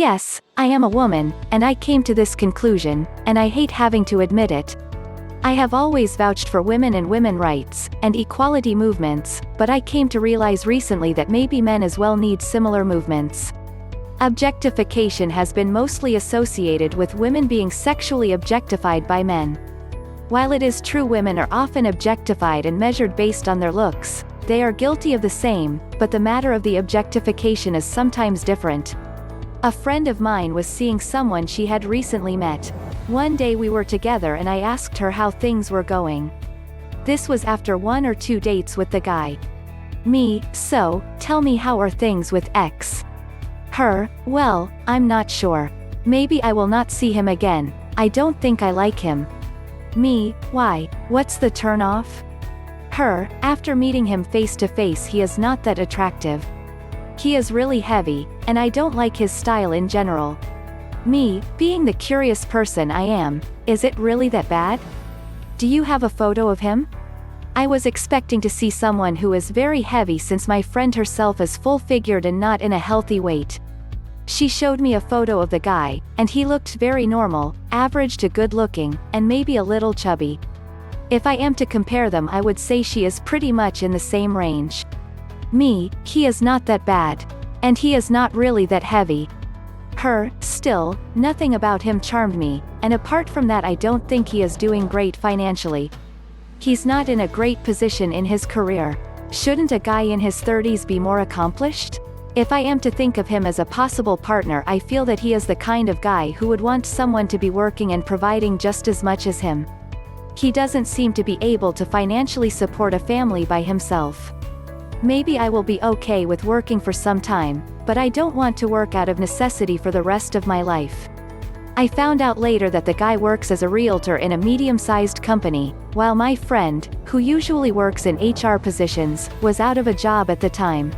Yes, I am a woman, and I came to this conclusion, and I hate having to admit it. I have always vouched for women and women rights, and equality movements, but I came to realize recently that maybe men as well need similar movements. Objectification has been mostly associated with women being sexually objectified by men. While it is true women are often objectified and measured based on their looks, they are guilty of the same, but the matter of the objectification is sometimes different. A friend of mine was seeing someone she had recently met. One day we were together and I asked her how things were going. This was after 1 or 2 dates with the guy. Me, so, tell me how are things with X? Her, well, I'm not sure. Maybe I will not see him again. I don't think I like him. Me, why, what's the turn off? Her, after meeting him face to face he is not that attractive. He is really heavy, and I don't like his style in general. Me, being the curious person I am, is it really that bad? Do you have a photo of him? I was expecting to see someone who is very heavy since my friend herself is full-figured and not in a healthy weight. She showed me a photo of the guy, and he looked very normal, average to good-looking, and maybe a little chubby. If I am to compare them I would say she is pretty much in the same range. Me, he is not that bad. And he is not really that heavy. Her, still, nothing about him charmed me, and apart from that I don't think he is doing great financially. He's not in a great position in his career. Shouldn't a guy in his 30s be more accomplished? If I am to think of him as a possible partner I feel that he is the kind of guy who would want someone to be working and providing just as much as him. He doesn't seem to be able to financially support a family by himself. Maybe I will be okay with working for some time, but I don't want to work out of necessity for the rest of my life. I found out later that the guy works as a realtor in a medium-sized company, while my friend, who usually works in HR positions, was out of a job at the time.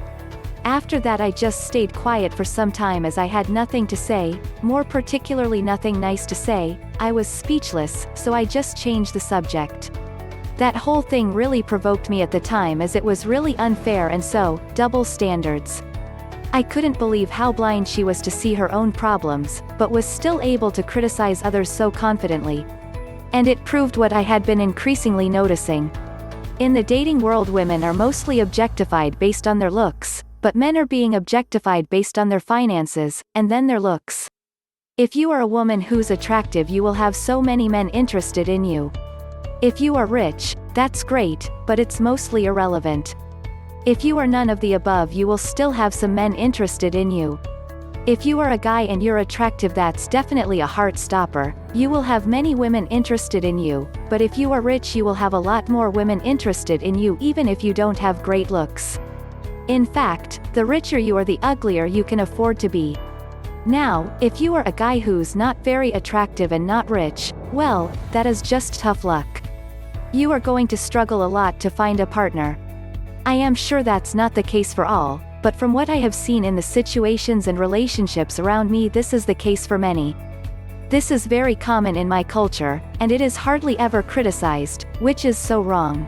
After that I just stayed quiet for some time as I had nothing to say, more particularly nothing nice to say. I was speechless, so I just changed the subject. That whole thing really provoked me at the time as it was really unfair and so, double standards. I couldn't believe how blind she was to see her own problems, but was still able to criticize others so confidently. And it proved what I had been increasingly noticing. In the dating world women are mostly objectified based on their looks, but men are being objectified based on their finances, and then their looks. If you are a woman who's attractive you will have so many men interested in you. If you are rich, that's great, but it's mostly irrelevant. If you are none of the above you will still have some men interested in you. If you are a guy and you're attractive that's definitely a heart stopper. You will have many women interested in you, but if you are rich you will have a lot more women interested in you even if you don't have great looks. In fact, the richer you are the uglier you can afford to be. Now, if you are a guy who's not very attractive and not rich, well, that is just tough luck. You are going to struggle a lot to find a partner. I am sure that's not the case for all, but from what I have seen in the situations and relationships around me this is the case for many. This is very common in my culture, and it is hardly ever criticized, which is so wrong.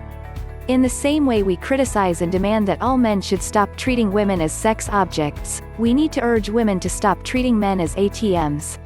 In the same way we criticize and demand that all men should stop treating women as sex objects, we need to urge women to stop treating men as ATMs.